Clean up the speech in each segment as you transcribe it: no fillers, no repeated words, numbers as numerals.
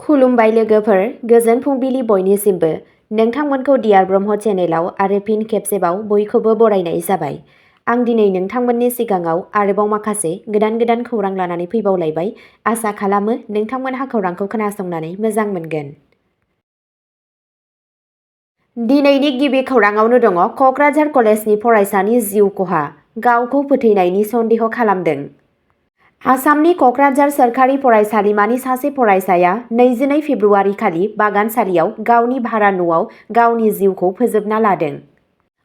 खुलुमबाय लोगोफोर, गोजोन फुंबिलि बयनिसिमबो। नोंथांमोनखौ डियार ब्रह्म चेनेलाव आरो फिन खेबसेबाव बयखौबो बरायनाय जाबाय। आं दिनै नोंथांमोननि सिगाङाव आरोबाव माखासे गोदान खौरां लानानै फैबावलायबाय। आसा खालामो नोंथांमोनहा खौरांखौ खोनासंनानै मोजां मोनगोन। दिनैनि गिबि खौराङावनो दङ क'क्राझार कलेजनि फरायसानि जिउ खहा, गावखौ फोथैनायनि सन्देह खालामदों। आसामनि क'क्राझार सोरखारि फरायसालिमानि सासे फरायसाया 22 फेब्रुआरि खालि बागानसालियाव गावनि भारा न'आव गावनि जिउखौ फोजोबना लादों।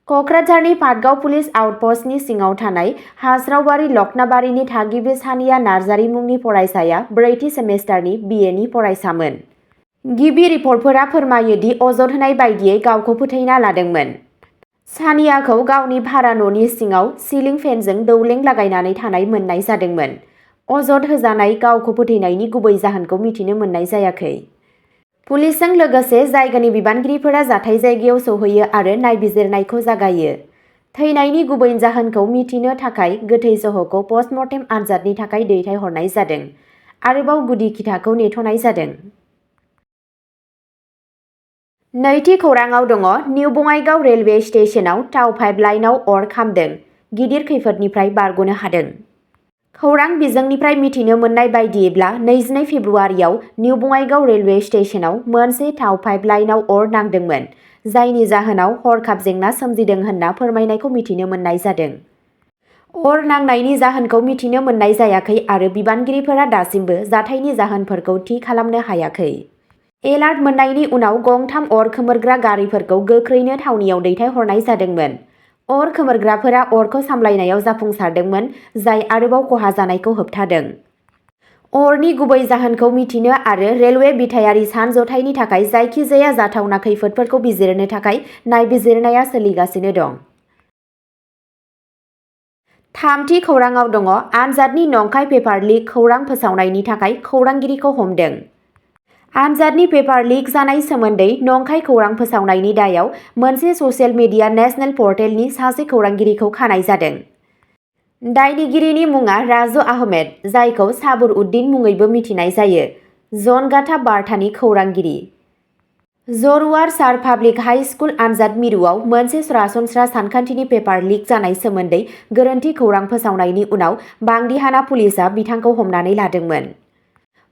क'क्राझारनि पाटगाव पुलिस आउटप'स्टनि सिङाव थानाय हास्रावबारि लक्नाबारिनि थागिबि सानिया नार्जारी मुंनि फरायसाया ब्रैथि सेमेस्टारनि BA नि फरायसामोन। गिबि रिपर्टफोरा फोरमायो दि अजद होनाय बायदियै गावखौ फोथैना लादोंमोन। सानियाखौ गावनि भारा न'नि सिङाव सिलिं फेनजों दौलें लागायनानै थानाय मोननाय जादोंमोन। अजद होजानाय गावखौ फोथैनायनि गुबै जाहोनखौ मिथिनो मोननाय जायाखै। पुलिसजों लोगोसे जायगानि बिबानगिरिफोरा जाथाय जायगायाव सौहैयो आरो नायबिजिरनायखौ जागायो। थैनायनि गुबै जाहोनखौ मिथिनो थाखाय गोथै सह'खौ पस्टमर्टेम आनजादनि थाखाय दैथायहरनाय जादों। आरोबाव गुदि खिथाखौ नेथ'नाय जादों। नैथि खौराङाव दङ निउ बङाइगाव रेलवे स्टेशनाव थाव पाइपलाइनआव अर खामदों, गिदिर खैफोदनिफ्राय बारग'नो हादों। खौरां बिजोंनिफ्राय मिथिनो मोननाय बायदियैब्ला 22 फेब्रुआरियाव निउ बङाइगाव रेलवे स्टेशनाव मोनसे थाव पाइपलाइनआव अर नांदोंमोन, जायनि जाहोनाव हरखाब जेंना सोमजिदों होनना फोरमायनायखौ मिथिनो मोननाय जादों। अर नांनायनि जाहोनखौ मिथिनो मोननाय जायाखै आरो बिबानगिरिफोरा दासिमबो जाथायनि जाहोनफोरखौ थि खालामनो हायाखै। एलार्ट मोननायनि उनाव गंथाम अर खोमोरग्रा गारिफोरखौ गोख्रैनो थावनियाव दैथायहरनाय जादोंमोन। अर खोमोरग्राफोरा अरखौ सामलायनायाव जाफुंसारदोंमोन, जाय आरोबाव खहा जानायखौ होबथादों। अरनि गुबै जाहोनखौ मिथिनो आरो रेलवे बिथायारि सानज'थायनि थाखाय जायखिजाया जाथावना खैफोदफोरखौ बिजिरनो थाखाय नायबिजिरनाया सोलिगासिनो दं। थामथि खौराङाव दङ आनजादनि नंखाय पेपार लिक खौरां फोसावनायनि थाखाय खौरांगिरिखौ हमदों। आनजादनि पेपार लिक जानाय सोमोन्दै नंखाय खौरां फोसावनायनि दायाव मोनसे ससियेल मिडिया नेशनेल पर्टेलनि सासे खौरांगिरिखौ खानाय जादों। दायनिगिरिनि मुङा राजु आहमेद, जायखौ साबुर उद्दिन मुङैबो मिथिनाय जायो, जनगाथा बार्तानि खौरांगिरि। जरुवार सार पाब्लिक हाइ स्कुल आनजाद मिरुआव मोनसे सरासनस्रा सानखान्थिनि पेपार लिक जानाय सोमोन्दै गोरोन्थि खौरां फोसावनायनि उनाव बांदिहाना पुलिसआ बिथांखौ हमनानै लादोंमोन।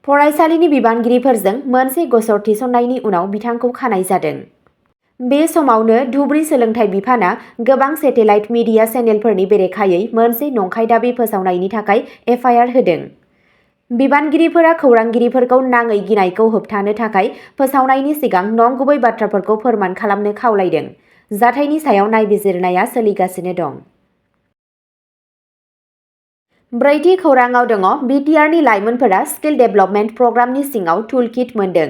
फरायसालिनि बिबानगिरिफोरजों मोनसे गसर थिसननायनि उनाव बिथांखौ खानाय जादों। बे समावनो धुबरी सोलोंथाइ बिफाना गोबां सेटेलाइट मिडिया चेनेलफोरनि बेरेखायै मोनसे नंखाय दाबि फोसावनायनि थाखाय FIR होदों। बिबानगिरिफोरा खौरांगिरिफोरखौ नाङै गिनायखौ होबथानो थाखाय फोसावनायनि सिगां नंगुबै बाथ्राफोरखौ फोरमान खालामनो खावलायदों। जाथायनि सायाव नायबिजिरनाया सोलिगासिनो दं। ब्रैथि खौराङाव दङ BTRनि लाइमोनफोरा स्किल डेभेलपमेन्ट प्रग्रामनि सिङाव टुलकिट मोनदों।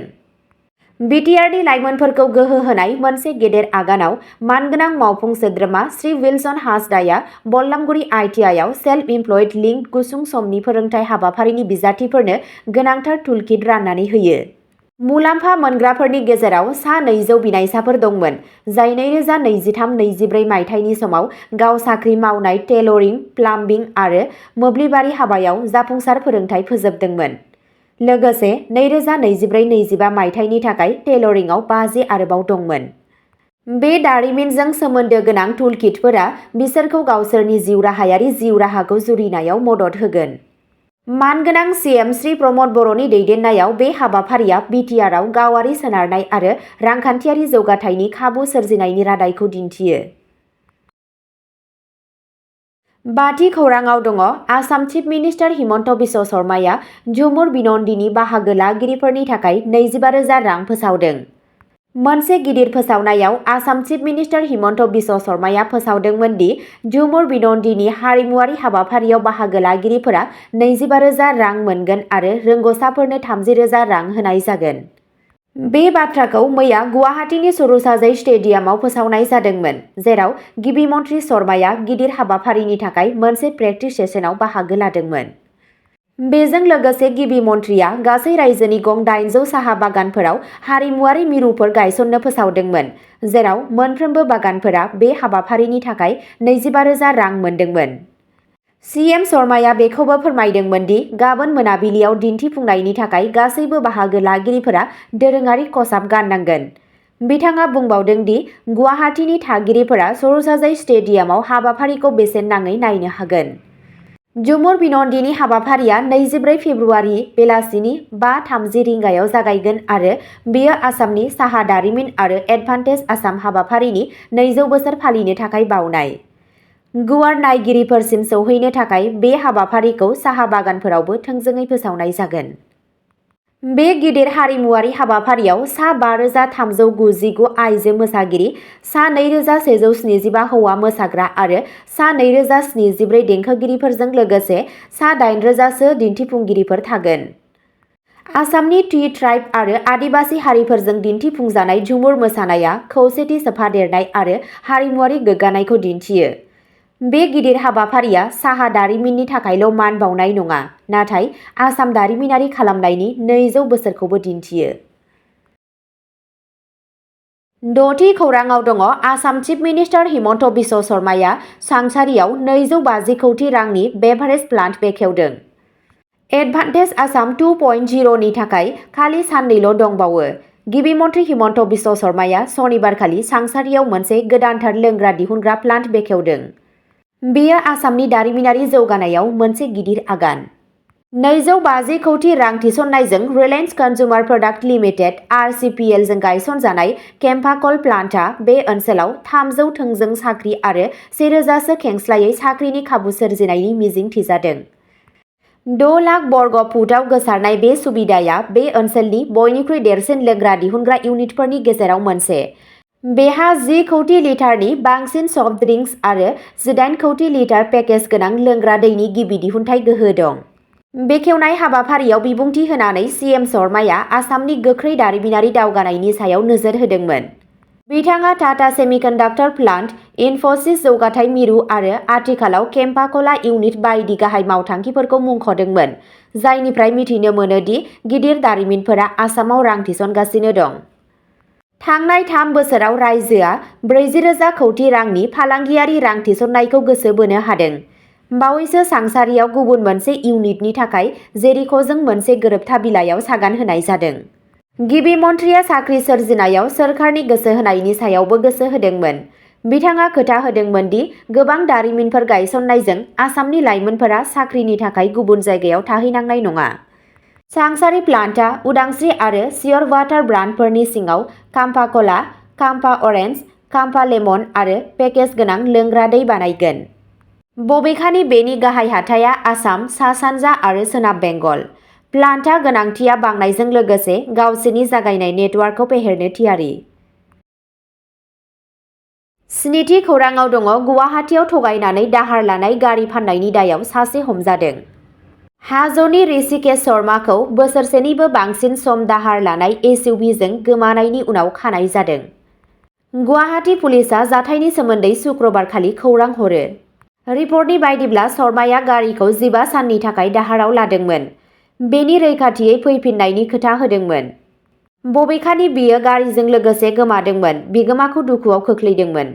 BTRनि लाइमोनफोरखौ गोहो होनाय मोनसे गेदेर आगानाव मानगोनां मावफुं सोद्रोमा श्री विल्सन हासदाया बल्लामगुरि ITIआव सेल्फ इमप्लयड लिंक्ड गुसुं समनि फोरोंथाय हाबाफारिनि बिजाथिफोरनो गोनांथार टुलकिट राननानै होयो। मुलाम्फा मोनग्राफोरनि गेजेराव सा 200 बिनायसाफोर दंमोन, जाय 2023-24 मायथाइनि समाव गाव साख्रि मावनाय टेलरिं, प्लाम्बिं आरो मोब्लिबारि हाबायाव जाफुंसार फोरोंथाय फोजोबदोंमोन। लोगोसे 2024-25 मायथाइनि थाखाय टेलरिंआव 50 आरोबाव दंमोन। बे दारिमिनजों सोमोन्दो गोनां टुलकिटफोरा बिसोरखौ गावसोरनि जिउराहायारि जिउ राहाखौ जुरिनायाव मदद होगोन। मानगोनां CM श्री प्रमद बर'नि दैदेननायाव बे हाबाफारिया BTRआव गावारि सोनारनाय आरो रांखान्थियारि जौगाथायनि खाबु सोरजिनायनि रादायखौ दिन्थियो। बाथि खौराङाव दङ आसाम चिफ मिनिस्टार हिमन्त बिश्व शर्माया झुमुर बिनन्दिनि बाहागो लागिरिफोरनि थाखाय 25,000 रां फोसावदों। मोनसे गिदिर फोसावनायाव आसाम चिफ मिनिस्टार हिमन्त बिश्व शर्माया फोसावदोंमोन दि झुमुर बिनन्दिनि हारिमुआरि हाबाफारियाव बाहागो लागिरिफोरा 25,000 रां मोनगोन आरो रोंग'साफोरनो 30,000 रां होनाय जागोन। बे बाथ्राखौ मैया गुवाहाटीनि सरुसाजै स्टेडियामाव फोसावनाय जादोंमोन, जेराव गिबि मन्थ्रि शर्माया गिदिर हाबाफारिनि थाखाय मोनसे प्रेक्टिस सेसनाव बाहागो लादोंमोन। बेजों लोगोसे गिबि मन्थ्रिया गासै रायजोनि गं 800 साहा बागानफोराव हारिमुआरि मिरुफोर गायसननो फोसावदोंमोन, जेराव मोनफ्रोमबो बागानफोरा बे हाबाफारिनि थाखाय 25,000 रां मोनदोंमोन। सीएम शर्माया बेखौबो फोरमायदोंमोन दि गाबोन मोनाबिलियाव दिन्थिफुंनायनि थाखाय गासैबो बाहागो लागिरिफोरा दोरोङारि खसाब गाननांगोन। बिथाङा बुंबावदों दि गुवाहाटीनि थागिरिफोरा सर'साजाई स्टेडियामाव हाबाफारिखौ बेसेन नाङै नायनो हागोन। झुमुर बिनन्दिनि हाबाफारिया 24 फेब्रुआरि बेलासिनि 5:30 रिंगायाव जागायगोन आरो बेयो आसामनि साहा दारिमिन आरो एडभान्टेज आसाम हाबाफारिनि 200 बोसोर फालिनो थाखाय बावनाय। गुवार नायगिरिफोरसिम सौहैनो थाखाय बे हाबाफारिखौ साहा बागानफोरावबो थोंजोङै फोसावनाय जागोन। बे गिदिर हारिमुआरि हाबाफारियाव सा 5399 आइजो मोसागिरि, सा 2175 हौवा मोसाग्रा आरो सा 2074 देंखोगिरिफोरजों लोगोसे सा 8000 सो दिन्थिफुंगिरिफोर थागोन। आसामनि टि ट्राइब आरो आदिबासि हारिफोरजों दिन्थिफुंजानाय झुमुर मोसानाया खौसेथि सोफादेरनाय आरो हारिमुआरि गोग्गानायखौ दिन्थियो। बे गिदिर हाबाफारिया साहा दारिमिननि थाखायल' मान बावनाय नङा, नाथाय आसाम दारिमिनारि खालामनायनि 200 बोसोरखौबो दिन्थियो। 6थि खौराङाव दङ आसाम चिफ मिनिस्टार हिमन्त बिश्व शर्माया सांसारियाव 250 कौटि रांनि बेभारेज प्लान्ट बेखेवदों। एडभान्टेज आसाम 2.0 नि थाखाय खालि साननैल' दंबावो। गिबि मन्थ्रि हिमन्त बिश्व शर्माया सनिबारखालि सांसारियाव मोनसे गोदानथार लोंग्रा दिहुनग्रा प्लान्ट बेखेवदों। बेयो आसामनि दारिमिनारि जौगानायाव मोनसे गिदिर आगान। 250 कौटि रां थिसननायजों Reliance consumer product limited (RCPL) जों गायसनजानाय केम्पाकल प्लान्टआ बे ओनसोलाव 300 थोंजों साख्रि आरो 1000 सो खेंस्लायै साख्रिनि खाबु सोरजिनायनि मिजिं थिजादों। 6 लाख बर्ग फुटआव गोसारनाय बे सुबिदाया बे ओनसोलनि बयनिख्रुइ देरसिन लोंग्रा दिहुनग्रा इउनिटफोरनि गेजेराव मोनसे। बेहा 10 कौटि लिटारनि बांसिन सफ्ट ड्रिंक्स आरो 18 कौटि लिटार पेकेज गोनां लोंग्रा दैनि गिबि दिहुनथाय गोहो दं। बेखेवनाय हाबाफारियाव बिबुंथि होनानै सीएम शर्माया आसामनि गोख्रै दारिमिनारि दावगानायनि सायाव नोजोर होदोंमोन। बिथाङा टाटा सेमिकन्डाक्टर प्लान्ट, इनफ'सिस जौगाथाय मिरु आरो आथिखालाव केम्पाकला इउनिट बायदि गाहाय मावथांखिफोरखौ मुंख'दोंमोन, जायनिफ्राय मिथिनो मोनो दि गिदिर दारिमिनफोरा आसामाव रां थिसनगासिनो दं। थांनाय 3 बोसोराव रायजोआ 40,000 कौटि रांनि फालांगियारि रां थिसननायखौ गोसो बोनो हादों। बावैसो सांसारियाव गुबुन मोनसे इउनिटनि थाखाय जेरिक'जों मोनसे गोरोबथा बिलाइयाव सागान होनाय जादों। गिबि मन्थ्रिया साख्रि सोरजिनायाव सोरखारनि गोसो होनायनि सायावबो गोसो होदोंमोन। बिथाङा खोथा होदोंमोन दि गोबां दारिमिनफोर गायसननायजों आसामनि लाइमोनफोरा साख्रिनि थाखाय गुबुन जायगायाव थाहैनांनाय नङा। सांसारि प्लान्टआ उदांस्रि आरो सियर वाटार ब्रान्डफोरनि सिङाव काम्पाकला, काम्पा अरेन्ज, काम्पा लेमन आरो पेकेज गोनां लोंग्रा दै बानायगोन। बबेखानि बेनि गाहाय हाथाया आसाम, सा-सानजा आरो सोनाब बेंगल। प्लान्टआ गोनांथिया बांनायजों लोगोसे गावसोरनि जागायनाय नेटवार्कखौ फेहेरनो थियारि। 7थि खौराङाव दङ गुवाहाटीआव थगायनानै दाहार लानाय गारि फान्नायनि दायाव सासे हमजादों। हाज'नि ऋषिकेश शर्माखौ बोसोरसेनिबो बांसिन सम दाहार लानाय एसइउभिजों गोमानायनि उनाव खानाय जादों। गुवाहाटी पुलिसआ जाथायनि सोमोन्दै शुक्रबारखालि खौरां हरो। रिपर्टनि बायदिब्ला शर्माया गारिखौ 15 साननि थाखाय दाहाराव लादोंमोन। बेनि रैखाथियै फैफिन्नायनि खोथा होदोंमोन। बबेखानि बियो गारिजों लोगोसे गोमादोंमोन, बिगोमाखौ दुखुआव खोख्लैदोंमोन।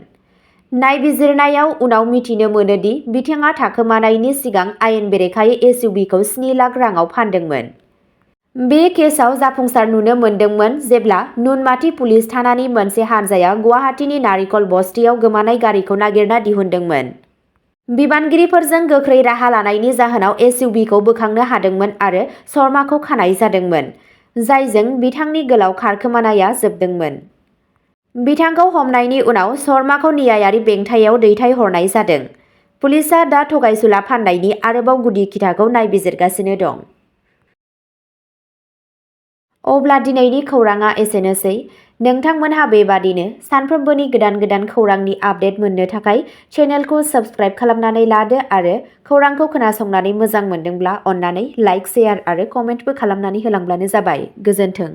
नायबिजिरनायाव उनाव मिथिनो मोनो दि बिथाङा थाखोमानायनि सिगां आयेन बेरेखायै एसइउभिखौ 7 लाख राङाव फानदोंमोन। बे केसआव जाफुंसार नुनो मोनदोंमोन जेब्ला नुनमाथि पुलिस थानानि मोनसे हानजाया गुवाहाटीनि नारिकल बस्तियाव गोमानाय गारिखौ नागिरना दिहुनदोंमोन। बिबानगिरिफोरजों गोख्रै राहा लानायनि जाहोनाव एसइउभिखौ बोखांनो हादोंमोन आरो शर्माखौ खानाय जादोंमोन, जायजों बिथांनि गोलाव खारखोमानायआ जोबदोंमोन। बिथांखौ हमनायनि उनाव शर्माखौ न्यायारि बेंथायाव दैथायहरनाय जादों। पुलिसआ दा थगायसुला फान्नायनि आरोबाव गुदि खिथाखौ नायबिजिरगासिनो दं। अब्ला दिनैनि खौराङा एसेनोसै। नोंथांमोनहा बेबादिनो सानफ्रोमबोनि गोदान खौरांनि आपडेट मोननो थाखाय चेनेलखौ साबस्क्राइब खालामनानै लादो आरो खौरांखौ खोनासंनानै मोजां मोनदोंब्ला अन्नानै लाइक, शेयार आरो कमेन्टबो खालामनानै होलांब्लानो जाबाय। गोजोन्थों।